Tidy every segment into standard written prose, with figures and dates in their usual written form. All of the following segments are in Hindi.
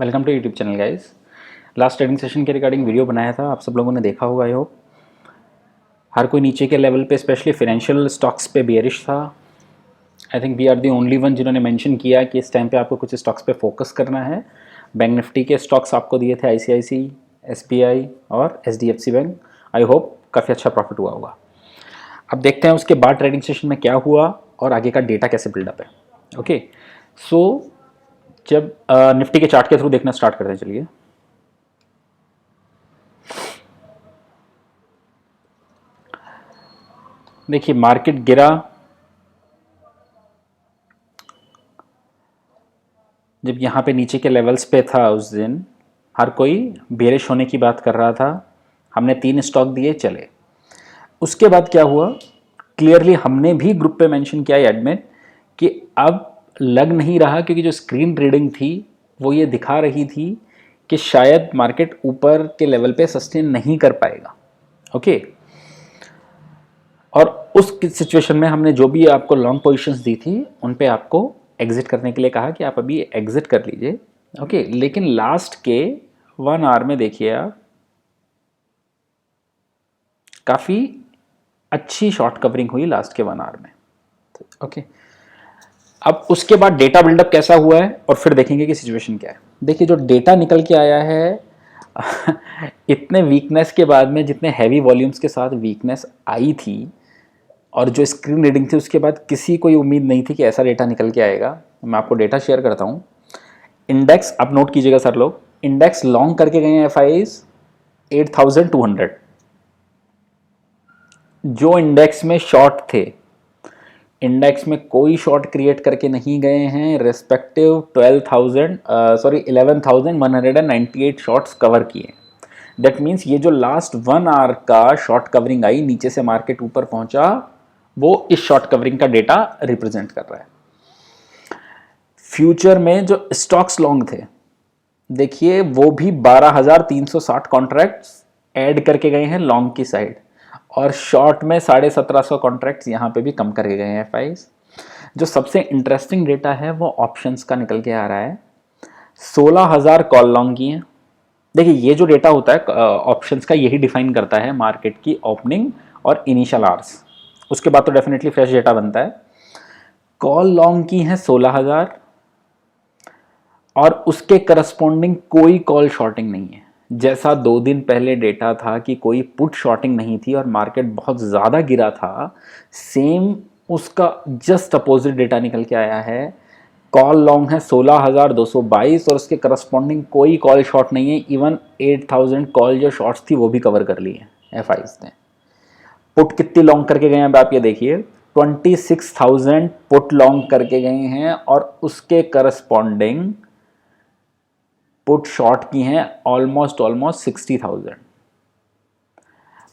Welcome to YouTube channel guys. Last trading session के रिगार्डिंग वीडियो बनाया था, आप सब लोगों ने देखा होगा। आई होप हर कोई नीचे के लेवल पे स्पेशली फाइनेंशियल स्टॉक्स पे बेयरिश था। I think we are the only one जिन्होंने मेंशन किया कि इस टाइम पे आपको कुछ स्टॉक्स पे फोकस करना है। बैंक निफ्टी के स्टॉक्स आपको दिए थे ICICI, SBI और HDFC बैंक। आई होप काफ़ी अच्छा प्रॉफिट हुआ होगा। अब देखते हैं उसके बाद ट्रेडिंग सेशन में क्या हुआ और आगे का डेटा कैसे बिल्डअप है। ओके, सो जब निफ्टी के चार्ट के थ्रू देखना स्टार्ट करते हैं, चलिए। देखिए मार्केट गिरा, जब यहाँ पे नीचे के लेवल्स पे था उस दिन हर कोई बेरिश होने की बात कर रहा था। हमने 3 स्टॉक दिए, चले। उसके बाद क्या हुआ, क्लियरली हमने भी ग्रुप पे मेंशन किया एडमिट कि अब लग नहीं रहा, क्योंकि जो स्क्रीन रीडिंग थी वो ये दिखा रही थी कि शायद मार्केट ऊपर के लेवल पे सस्टेन नहीं कर पाएगा। ओके, और उस सिचुएशन में हमने जो भी आपको लॉन्ग पोजीशंस दी थी उन पे आपको एग्जिट करने के लिए कहा कि आप अभी एग्जिट कर लीजिए। ओके, लेकिन लास्ट के 1 आवर में देखिए आप, काफ़ी अच्छी शॉर्ट कवरिंग हुई लास्ट के 1 आवर में। ओके, अब उसके बाद डेटा बिल्डअप कैसा हुआ है और फिर देखेंगे कि सिचुएशन क्या है। देखिए जो डेटा निकल के आया है इतने वीकनेस के बाद में, जितने हैवी वॉल्यूम्स के साथ वीकनेस आई थी और जो स्क्रीन रीडिंग थी, उसके बाद किसी को उम्मीद नहीं थी कि ऐसा डेटा निकल के आएगा। मैं आपको डेटा शेयर करता हूँ। इंडेक्स आप नोट कीजिएगा सर लोग, इंडेक्स लॉन्ग करके गए हैं FIs 8200। जो इंडेक्स में शॉर्ट थे, इंडेक्स में कोई शॉर्ट क्रिएट करके नहीं गए हैं। रेस्पेक्टिव 11,198 शॉर्ट्स कवर किए। दैट मीन्स ये जो लास्ट 1 आवर का शॉर्ट कवरिंग आई, नीचे से मार्केट ऊपर पहुंचा, वो इस शॉर्ट कवरिंग का डेटा रिप्रेजेंट कर रहा है। फ्यूचर में जो स्टॉक्स लॉन्ग थे, देखिए वो भी 12,360 कॉन्ट्रैक्ट्स ऐड करके गए हैं लॉन्ग की साइड, और शॉर्ट में 1750 कॉन्ट्रैक्ट्स यहाँ पे भी कम करके गए हैं FIs। जो सबसे इंटरेस्टिंग डेटा है वो ऑप्शंस का निकल के आ रहा है। 16,000 कॉल लॉन्ग की हैं। देखिए ये जो डेटा होता है ऑप्शंस का, यही डिफाइन करता है मार्केट की ओपनिंग और इनिशियल आवर्स। उसके बाद तो डेफिनेटली फ्रेश डेटा बनता है। कॉल लॉन्ग की हैं 16,000 और उसके करस्पॉन्डिंग कोई कॉल शॉर्टिंग नहीं है। जैसा 2 दिन पहले डेटा था कि कोई पुट शॉर्टिंग नहीं थी और मार्केट बहुत ज़्यादा गिरा था, सेम उसका जस्ट अपोजिट डेटा निकल के आया है। कॉल लॉन्ग है 16,222 और उसके करस्पॉन्डिंग कोई कॉल शॉर्ट नहीं है। इवन 8,000 कॉल जो शॉर्ट्स थी वो भी कवर कर ली है FIs ने। पुट कितनी लॉन्ग करके गए हैं अब आप ये देखिए, 26,000 पुट लॉन्ग करके गए हैं और उसके करस्पॉन्डिंग पुट शॉर्ट की हैं ऑलमोस्ट 60,000।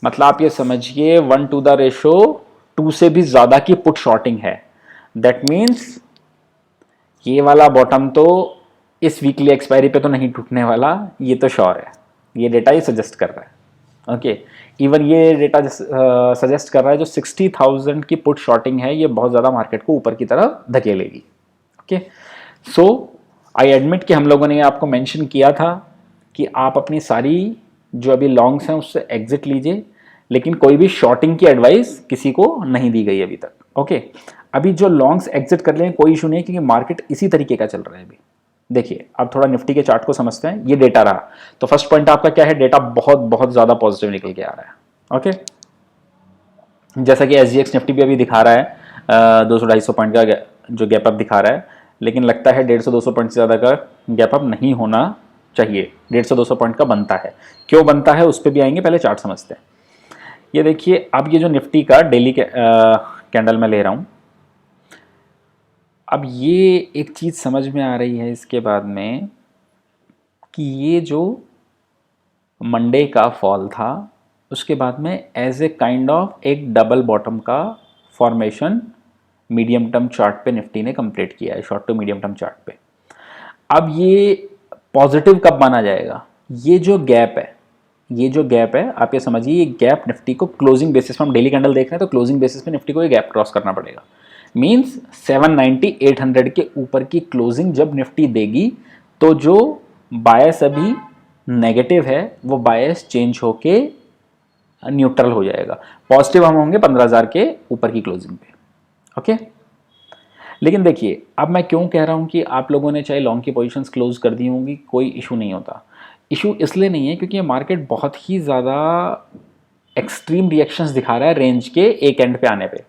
मतलब आप ये समझिए 1 to the ratio 2 से भी ज्यादा की पुट शॉर्टिंग है। दैट मीन्स ये वाला बॉटम तो इस वीकली एक्सपायरी पे तो नहीं टूटने वाला, ये तो श्योर है। ये डेटा ही सजेस्ट कर रहा है। ओके, इवन ये डेटा सजेस्ट कर रहा है जो 60,000 की पुट शॉर्टिंग है, ये बहुत ज़्यादा मार्केट को ऊपर की तरफ धकेलेगी। ओके, सो आई एडमिट कि हम लोगों ने आपको मेंशन किया था कि आप अपनी सारी जो अभी लॉन्ग्स हैं उससे एग्जिट लीजिए, लेकिन कोई भी शॉर्टिंग की एडवाइस किसी को नहीं दी गई अभी तक। ओके, अभी जो लॉन्ग्स एग्जिट कर लें कोई इशू नहीं है, क्योंकि मार्केट इसी तरीके का चल रहा है अभी। देखिए अब थोड़ा निफ्टी के चार्ट को समझते हैं। ये डेटा रहा, तो फर्स्ट पॉइंट आपका क्या है, डेटा बहुत बहुत ज्यादा पॉजिटिव निकल के आ रहा है। ओके, जैसा कि SGX निफ्टी भी अभी दिखा रहा है 200-250 पॉइंट का जो गैप अप दिखा रहा है, लेकिन लगता है 150-200 पॉइंट से ज़्यादा का गैप अप नहीं होना चाहिए। 150-200 पॉइंट का बनता है। क्यों बनता है उस पर भी आएंगे, पहले चार्ट समझते हैं। ये देखिए अब ये जो निफ्टी का डेली कैंडल में ले रहा हूँ, अब ये एक चीज़ समझ में आ रही है इसके बाद में कि ये जो मंडे का फॉल था, उसके बाद में एज ए काइंड ऑफ एक डबल बॉटम का फॉर्मेशन मीडियम टर्म चार्ट पे निफ्टी ने कंप्लीट किया है, short to medium term chart पे। अब ये पॉजिटिव कब माना जाएगा, ये जो गैप है, ये जो गैप है आप ये समझिए, ये गैप निफ्टी को क्लोजिंग बेसिस पे, हम डेली कैंडल देख रहे हैं तो क्लोजिंग बेसिस पे निफ्टी को ये गैप क्रॉस करना पड़ेगा। मींस 790 800 के ऊपर की क्लोजिंग जब निफ्टी देगी, तो जो बायस अभी नेगेटिव है, वो बायस चेंज होके न्यूट्रल हो जाएगा। पॉजिटिव हम होंगे 15,000 के ऊपर की क्लोजिंग पे। ओके, लेकिन देखिए अब मैं क्यों कह रहा हूं कि आप लोगों ने चाहे लॉन्ग की पोजीशंस क्लोज कर दी होंगी, कोई इशू नहीं होता। इशू इसलिए नहीं है क्योंकि ये मार्केट बहुत ही ज़्यादा एक्सट्रीम रिएक्शंस दिखा रहा है रेंज के एक एंड पे आने पे।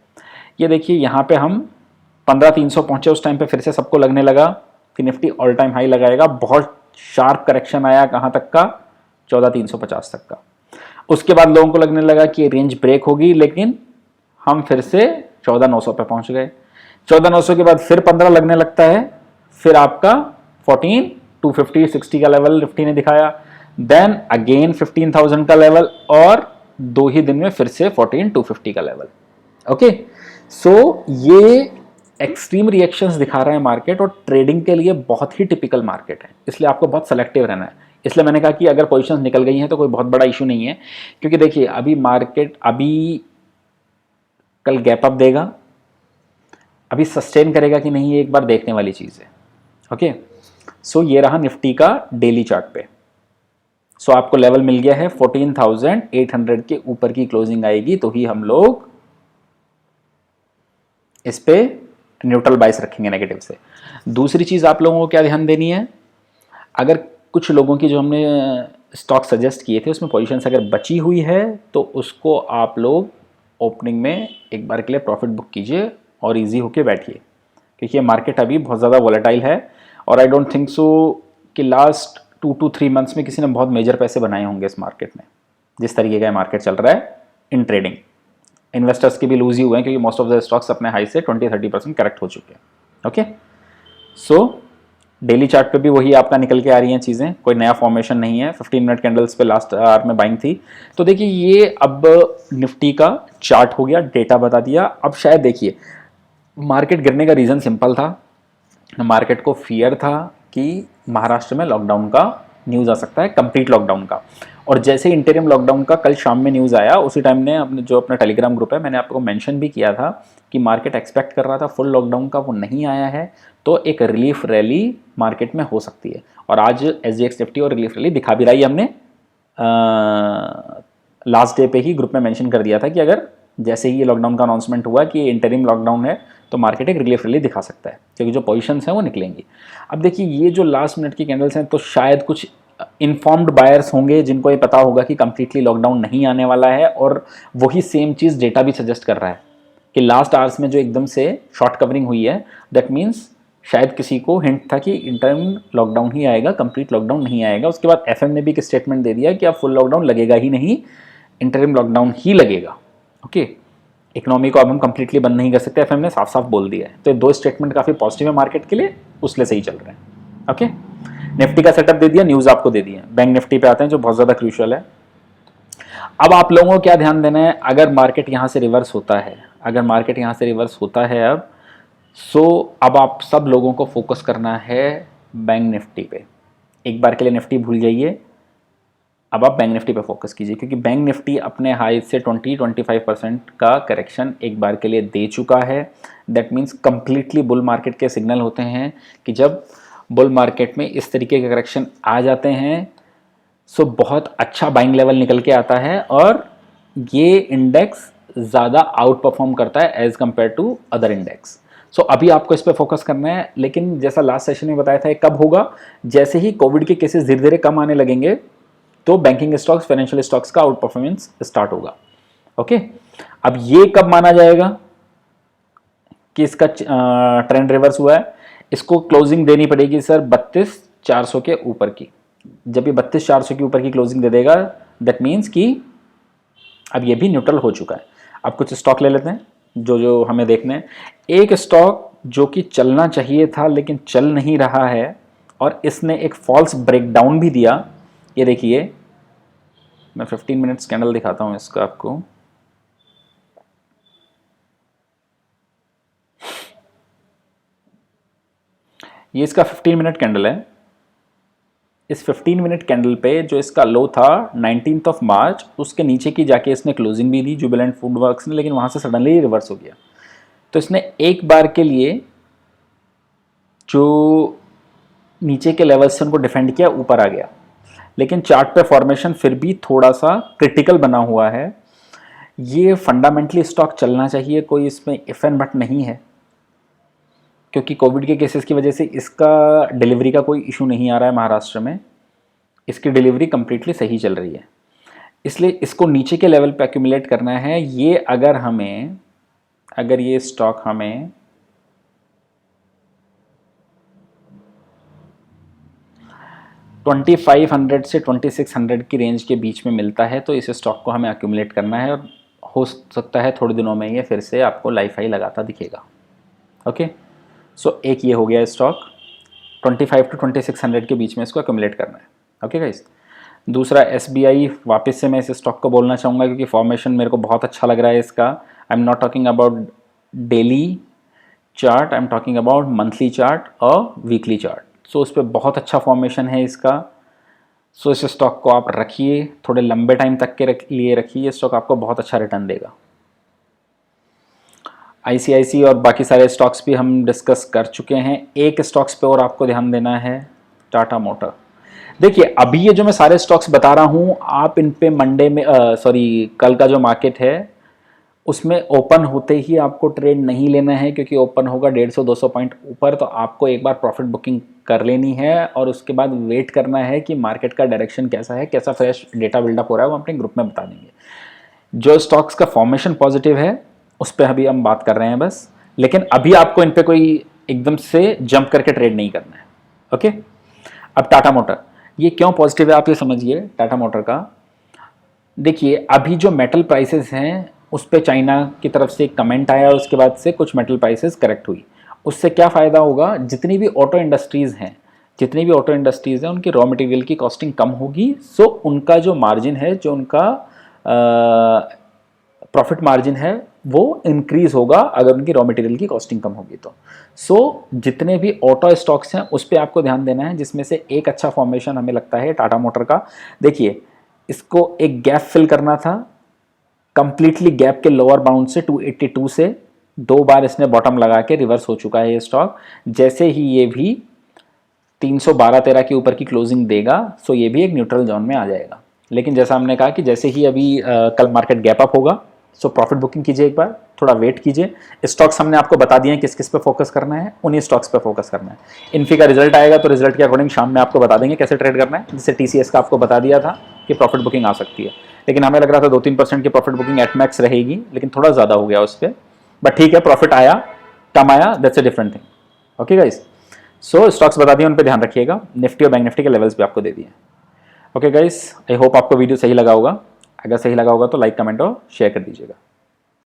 ये देखिए यहाँ पे हम 15,300 पहुंचे, उस टाइम पे फिर से सबको लगने लगा कि निफ्टी ऑल टाइम हाई लगाएगा। बहुत शार्प करेक्शन आया कहाँ तक का, 14,350 तक का। उसके बाद लोगों को लगने लगा कि रेंज ब्रेक होगी, लेकिन हम फिर से 14,900 पे पहुंच गए। 14,900 के बाद फिर 15 लगने लगता है, फिर आपका 14,250 60 का लेवल निफ्टी ने दिखाया, देन अगेन 15,000 का लेवल, और 2 ही दिन में फिर से 14,250 का लेवल। ओके, सो ये एक्सट्रीम रिएक्शंस दिखा रहा है मार्केट, और ट्रेडिंग के लिए बहुत ही टिपिकल मार्केट है, इसलिए आपको बहुत सेलेक्टिव रहना है। इसलिए मैंने कहा कि अगर पोजीशंस निकल गई हैं तो कोई बहुत बड़ा इशू नहीं है, क्योंकि देखिए अभी मार्केट अभी कल गैप अप देगा, अभी सस्टेन करेगा कि नहीं ये एक बार देखने वाली चीज़ है। ओके, सो ये रहा निफ्टी का डेली चार्ट पे। सो आपको लेवल मिल गया है 14,800 के ऊपर की क्लोजिंग आएगी तो ही हम लोग इस पे न्यूट्रल बाइस रखेंगे नेगेटिव से। दूसरी चीज़ आप लोगों को क्या ध्यान देनी है, अगर कुछ लोगों की जो हमने स्टॉक सजेस्ट किए थे उसमें पोजीशंस अगर बची हुई है तो उसको आप लोग ओपनिंग में एक बार के लिए प्रॉफिट बुक कीजिए और इजी होके बैठिए, क्योंकि ये मार्केट अभी बहुत ज़्यादा वॉलेटाइल है, और आई डोंट थिंक सो कि लास्ट 2 to 3 मंथ्स में किसी ने बहुत मेजर पैसे बनाए होंगे इस मार्केट में, जिस तरीके का मार्केट चल रहा है इन ट्रेडिंग। इन्वेस्टर्स के भी लूज ही हुए हैं क्योंकि मोस्ट ऑफ द स्टॉक्स अपने हाई से 20-30% करेक्ट हो चुके हैं। ओके, सो डेली चार्ट पे भी वही आपका निकल के आ रही हैं चीज़ें, कोई नया फॉर्मेशन नहीं है। 15 मिनट कैंडल्स पे लास्ट आवर में बाइंग थी। तो देखिए ये अब निफ्टी का चार्ट हो गया, डेटा बता दिया। अब शायद देखिए मार्केट गिरने का रीज़न सिंपल था, मार्केट को फियर था कि महाराष्ट्र में लॉकडाउन का न्यूज़ आ सकता है, कंप्लीट लॉकडाउन का। और जैसे इंटरिम लॉकडाउन का कल शाम में न्यूज़ आया, उसी टाइम ने अपने जो अपना टेलीग्राम ग्रुप है मैंने आपको मेंशन भी किया था कि मार्केट एक्सपेक्ट कर रहा था फुल लॉकडाउन का, वो नहीं आया है, तो एक रिलीफ रैली मार्केट में हो सकती है। और आज SGX निफ्टी और रिलीफ रैली दिखा भी रही है। हमने लास्ट डे पे ही ग्रुप में मेंशन कर दिया था कि अगर जैसे ही ये लॉकडाउन का अनाउंसमेंट हुआ कि इंटरिम लॉकडाउन है तो मार्केट एक रिलीफ रैली दिखा सकता है, क्योंकि जो पोजीशंस हैं वो निकलेंगी। अब देखिए ये जो लास्ट मिनट की कैंडल्स हैं तो शायद कुछ इन्फॉर्म्ड बायर्स होंगे जिनको ये पता होगा कि कंप्लीटली लॉकडाउन नहीं आने वाला है, और वही सेम चीज़ डेटा भी सजेस्ट कर रहा है कि लास्ट आवर्स में जो एकदम से शॉर्ट कवरिंग हुई है, दैट मीन्स शायद किसी को हिंट था कि इंटरिम लॉकडाउन ही आएगा, कंप्लीट लॉकडाउन नहीं आएगा। उसके बाद FM ने भी एक स्टेटमेंट दे दिया कि अब फुल लॉकडाउन लगेगा ही नहीं, इंटरिम लॉकडाउन ही लगेगा। ओके, इकोनॉमी को अब हम कंप्लीटली बंद नहीं कर सकते, FM ने साफ साफ बोल दिया है। तो ये दो स्टेटमेंट काफ़ी पॉजिटिव है मार्केट के लिए, उसलिए सही चल रहे हैं। ओके, निफ्टी का सेटअप दे दिया, न्यूज़ आपको दे दिया। बैंक निफ्टी पे आते हैं जो बहुत ज़्यादा क्रूशियल है। अब आप लोगों को क्या ध्यान देना है, अगर मार्केट यहाँ से रिवर्स होता है, अगर मार्केट यहाँ से रिवर्स होता है अब, सो अब आप सब लोगों को फोकस करना है बैंक निफ्टी पे। एक बार के लिए निफ्टी भूल जाइए, अब आप बैंक निफ्टी पे फोकस कीजिए, क्योंकि बैंक निफ्टी अपने हाई से 20-25% का करेक्शन एक बार के लिए दे चुका है। That means completely bull market के सिग्नल होते हैं कि जब बुल मार्केट में इस तरीके के करेक्शन आ जाते हैं, सो बहुत अच्छा बाइंग लेवल निकल के आता है, और ये इंडेक्स ज़्यादा आउट परफॉर्म करता है as compare to other index. So अभी आपको इस पर फोकस करना है, लेकिन जैसा लास्ट सेशन में बताया था, कब होगा, जैसे ही कोविड के केसेस धीरे धीरे कम आने लगेंगे तो बैंकिंग स्टॉक्स, फाइनेंशियल स्टॉक्स का आउट परफॉर्मेंस स्टार्ट होगा। ओके, अब ये कब माना जाएगा कि इसका ट्रेंड रिवर्स हुआ है, इसको क्लोजिंग देनी पड़ेगी सर 32,400 के ऊपर की। जब ये 32,400 के ऊपर की क्लोजिंग दे देगा, दैट मीन्स कि अब ये भी न्यूट्रल हो चुका है। अब कुछ स्टॉक ले लेते हैं जो जो हमें देखने हैं। एक स्टॉक जो कि चलना चाहिए था लेकिन चल नहीं रहा है, और इसने एक फॉल्स ब्रेकडाउन भी दिया। ये देखिए, मैं 15 मिनट्स कैंडल दिखाता हूं इसका आपको। ये इसका 15 मिनट कैंडल है। इस 15 मिनट कैंडल पे जो इसका लो था 19 मार्च, उसके नीचे की जाके इसने क्लोजिंग भी दी जुबिलेंट फूड वर्क्स ने, लेकिन वहां से सडनली रिवर्स हो गया। तो इसने एक बार के लिए जो नीचे के लेवल से उनको डिफेंड किया, ऊपर आ गया, लेकिन चार्ट पे फॉर्मेशन फिर भी थोड़ा सा क्रिटिकल बना हुआ है। ये फंडामेंटली स्टॉक चलना चाहिए, कोई इसमें इफ एंड बट नहीं है, क्योंकि कोविड के केसेस की वजह से इसका डिलीवरी का कोई इशू नहीं आ रहा है महाराष्ट्र में, इसकी डिलीवरी कंप्लीटली सही चल रही है। इसलिए इसको नीचे के लेवल पे एक्यूमुलेट करना है। ये अगर ये स्टॉक हमें 2500 से 2600 की रेंज के बीच में मिलता है तो इस स्टॉक को हमें एक्यूमुलेट करना है, और हो सकता है थोड़े दिनों में ये फिर से आपको लाइफ हाई लगाता दिखेगा। ओके, सो एक ये हो गया स्टॉक, 25 टू 2600 के बीच में इसको एक्यूमुलेट करना है। ओके गाइस, दूसरा SBI, वापस से मैं इस स्टॉक को बोलना चाहूँगा क्योंकि फॉर्मेशन मेरे को बहुत अच्छा लग रहा है इसका। I am not talking about daily chart, I am talking about monthly chart और वीकली चार्ट। सो उस पर बहुत अच्छा फॉर्मेशन है इसका। सो इस स्टॉक को आप रखिए, थोड़े लंबे टाइम तक के लिए रखिए, ये स्टॉक आपको बहुत अच्छा रिटर्न देगा। ICICI और बाकी सारे स्टॉक्स भी हम डिस्कस कर चुके हैं। एक स्टॉक्स पे और आपको ध्यान देना है, टाटा मोटर। देखिए अभी ये जो मैं सारे स्टॉक्स बता रहा हूँ, आप इन पे मंडे में कल का जो मार्केट है उसमें ओपन होते ही आपको ट्रेड नहीं लेना है, क्योंकि ओपन होगा 150-200 पॉइंट ऊपर, तो आपको एक बार प्रॉफिट बुकिंग कर लेनी है और उसके बाद वेट करना है कि मार्केट का डायरेक्शन कैसा है, कैसा फ्रेश डेटा बिल्डअप हो रहा है, वो अपने ग्रुप में बता देंगे। जो स्टॉक्स का फॉर्मेशन पॉजिटिव है उस पर अभी हम बात कर रहे हैं बस, लेकिन अभी आपको इन पर कोई एकदम से जंप करके ट्रेड नहीं करना है। ओके, अब टाटा मोटर, ये क्यों पॉजिटिव है आप ये समझिए। टाटा मोटर का देखिए, अभी जो मेटल प्राइसेस हैं उस पर चाइना की तरफ से एक कमेंट आया, उसके बाद से कुछ मेटल प्राइसेस करेक्ट हुई। उससे क्या फ़ायदा होगा, जितनी भी ऑटो इंडस्ट्रीज़ हैं उनकी रॉ मटेरियल की कॉस्टिंग कम होगी। सो उनका जो मार्जिन है, जो उनका प्रॉफिट मार्जिन है वो इंक्रीज होगा अगर उनकी रॉ मटेरियल की कॉस्टिंग कम होगी तो। सो जितने भी ऑटो स्टॉक्स हैं उस पर आपको ध्यान देना है, जिसमें से एक अच्छा फॉर्मेशन हमें लगता है टाटा मोटर का। देखिए इसको एक गैप फिल करना था, कंप्लीटली गैप के लोअर बाउंड से 282 से 2 बार इसने बॉटम लगा के रिवर्स हो चुका है ये स्टॉक। जैसे ही ये भी 312-13 के ऊपर की क्लोजिंग देगा, सो ये भी एक न्यूट्रल जोन में आ जाएगा। लेकिन जैसा हमने कहा कि जैसे ही अभी कल मार्केट गैप अप होगा, सो प्रॉफिट बुकिंग कीजिए, एक बार थोड़ा वेट कीजिए। स्टॉक्स हमने आपको बता दिए हैं किस किस पे फोकस करना है, उन्हीं स्टॉक्स पे फोकस करना है। इन्फी का रिजल्ट आएगा तो रिजल्ट के अकॉर्डिंग शाम में आपको बता देंगे कैसे ट्रेड करना है। जिससे TCS का आपको बता दिया था कि प्रॉफिट बुकिंग आ सकती है, लेकिन हमें लग रहा था 2-3% की प्रॉफिट बुकिंग एट मैक्स रहेगी, लेकिन थोड़ा ज़्यादा हो गया उस पर। बट ठीक है, प्रॉफिट आया, कम आया, that's a different thing. Okay guys, so stocks बता दिए, उन पर ध्यान रखिएगा। निफ्टी और बैंक निफ्टी के लेवल्स भी आपको दे दिए। ओके गाइस, आई होप आपको वीडियो सही लगा होगा। अगर सही लगा होगा तो लाइक, कमेंट और शेयर कर दीजिएगा।